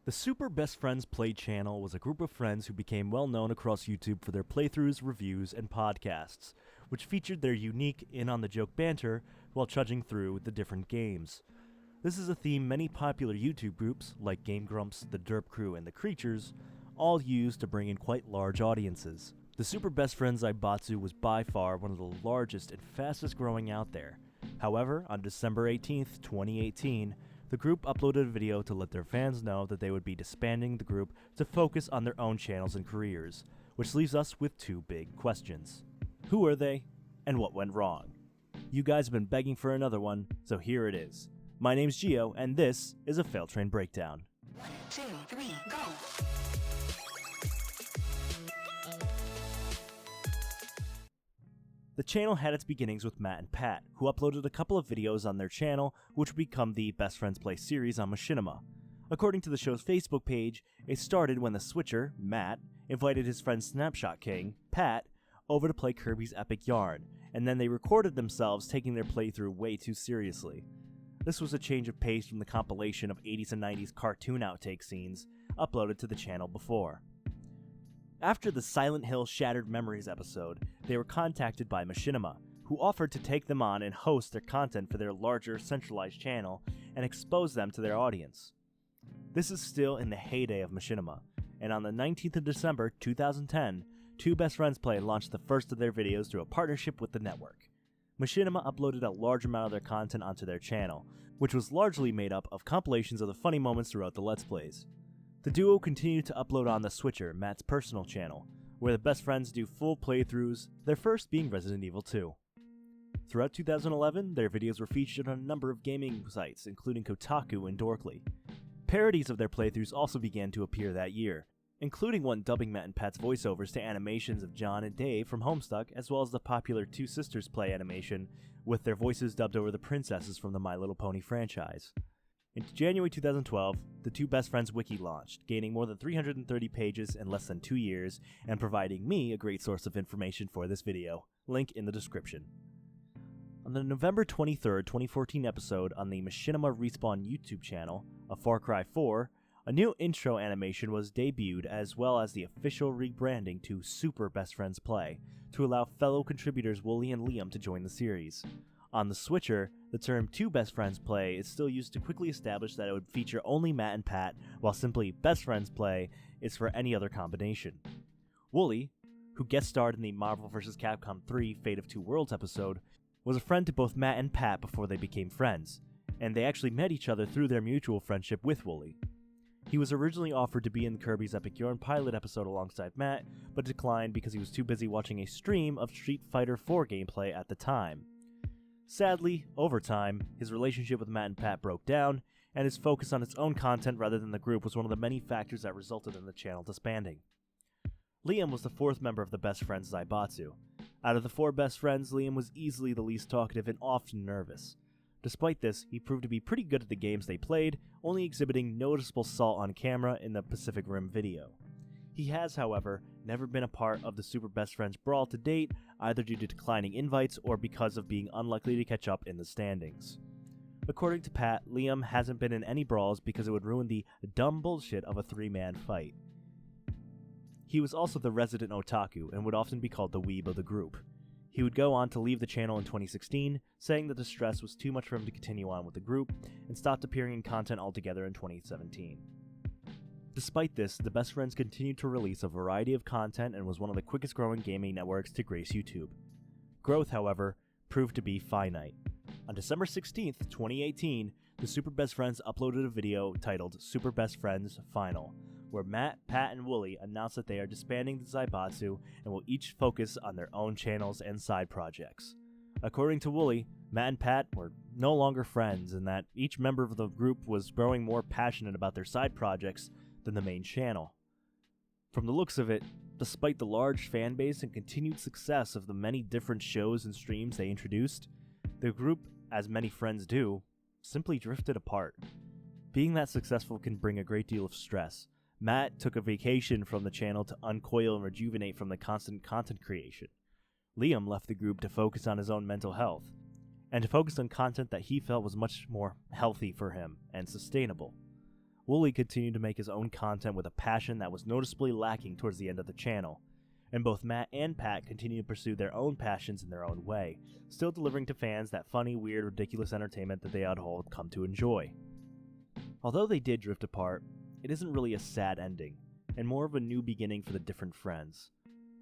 The Super Best Friends Play channel was a group of friends who became well known across YouTube for their playthroughs, reviews, and podcasts, which featured their unique in-on-the-joke banter while trudging through the different games. This is a theme many popular YouTube groups, like Game Grumps, The Derp Crew, and The Creatures, all use to bring in quite large audiences. The Super Best Friends Zaibatsu was by far one of the largest and fastest growing out there. However, on December 18th, 2018, the group uploaded a video to let their fans know that they would be disbanding the group to focus on their own channels and careers, which leaves us with two big questions. Who are they, and what went wrong? You guys have been begging for another one, so here it is. My name's Gio, and this is a Fail Train Breakdown. 1, 2, 3, go! The channel had its beginnings with Matt and Pat, who uploaded a couple of videos on their channel, which would become the Best Friends Play series on Machinima. According to the show's Facebook page, it started when the switcher, Matt, invited his friend Snapshot King, Pat, over to play Kirby's Epic Yarn, and then they recorded themselves taking their playthrough way too seriously. This was a change of pace from the compilation of 80s and 90s cartoon outtake scenes uploaded to the channel before. After the Silent Hill Shattered Memories episode, they were contacted by Machinima, who offered to take them on and host their content for their larger centralized channel and expose them to their audience. This is still in the heyday of Machinima, and on the 19th of December 2010, Two Best Friends Play launched the first of their videos through a partnership with the network. Machinima uploaded a large amount of their content onto their channel, which was largely made up of compilations of the funny moments throughout the Let's Plays. The duo continued to upload on The Switcher, Matt's personal channel, where the best friends do full playthroughs, their first being Resident Evil 2. Throughout 2011, their videos were featured on a number of gaming sites, including Kotaku and Dorkly. Parodies of their playthroughs also began to appear that year, including one dubbing Matt and Pat's voiceovers to animations of John and Dave from Homestuck, as well as the popular Two Sisters Play animation, with their voices dubbed over the princesses from the My Little Pony franchise. In January 2012, the Two Best Friends Wiki launched, gaining more than 330 pages in less than 2 years, and providing me a great source of information for this video. Link in the description. On the November 23, 2014 episode on the Machinima Respawn YouTube channel of Far Cry 4, a new intro animation was debuted, as well as the official rebranding to Super Best Friends Play, to allow fellow contributors Wooly and Liam to join the series. On the Switcher, the term Two Best Friends Play is still used to quickly establish that it would feature only Matt and Pat, while simply Best Friends Play is for any other combination. Wooly, who guest starred in the Marvel vs. Capcom 3 Fate of Two Worlds episode, was a friend to both Matt and Pat before they became friends, and they actually met each other through their mutual friendship with Wooly. He was originally offered to be in Kirby's Epic Yarn pilot episode alongside Matt, but declined because he was too busy watching a stream of Street Fighter IV gameplay at the time. Sadly, over time, his relationship with Matt and Pat broke down, and his focus on its own content rather than the group was one of the many factors that resulted in the channel disbanding. Liam was the fourth member of the Best Friends Zaibatsu. Out of the four best friends, Liam was easily the least talkative and often nervous. Despite this, he proved to be pretty good at the games they played, only exhibiting noticeable salt on camera in the Pacific Rim video. He has, however, never been a part of the Super Best Friends brawl to date, either due to declining invites or because of being unlikely to catch up in the standings. According to Pat, Liam hasn't been in any brawls because it would ruin the dumb bullshit of a three-man fight. He was also the resident otaku and would often be called the weeb of the group. He would go on to leave the channel in 2016, saying that the stress was too much for him to continue on with the group, and stopped appearing in content altogether in 2017. Despite this, the Best Friends continued to release a variety of content and was one of the quickest growing gaming networks to grace YouTube. Growth, however, proved to be finite. On December 16th, 2018, the Super Best Friends uploaded a video titled Super Best Friends Final, where Matt, Pat, and Wooly announced that they are disbanding the Zaibatsu and will each focus on their own channels and side projects. According to Wooly, Matt and Pat were no longer friends, and that each member of the group was growing more passionate about their side projects than the main channel. From the looks of it, despite the large fan base and continued success of the many different shows and streams they introduced, the group, as many friends do, simply drifted apart. Being that successful can bring a great deal of stress. Matt took a vacation from the channel to uncoil and rejuvenate from the constant content creation. Liam left the group to focus on his own mental health, and to focus on content that he felt was much more healthy for him and sustainable. Wooly continued to make his own content with a passion that was noticeably lacking towards the end of the channel, and both Matt and Pat continued to pursue their own passions in their own way, still delivering to fans that funny, weird, ridiculous entertainment that they had all come to enjoy. Although they did drift apart, it isn't really a sad ending, and more of a new beginning for the different friends.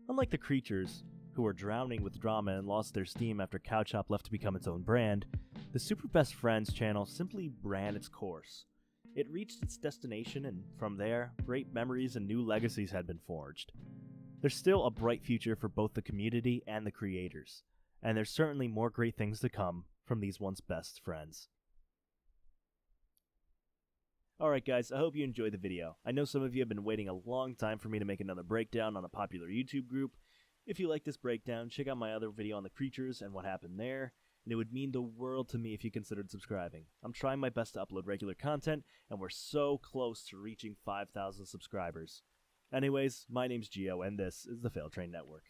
Unlike the Creatures, who were drowning with drama and lost their steam after Cow Chop left to become its own brand, the Super Best Friends channel simply ran its course. It reached its destination, and from there, great memories and new legacies had been forged. There's still a bright future for both the community and the creators, and there's certainly more great things to come from these once best friends. Alright guys, I hope you enjoyed the video. I know some of you have been waiting a long time for me to make another breakdown on a popular YouTube group. If you like this breakdown, check out my other video on the Creatures and what happened there, and it would mean the world to me if you considered subscribing. I'm trying my best to upload regular content, and we're so close to reaching 5,000 subscribers. Anyways, my name's Gio, and this is the Fail Train Network.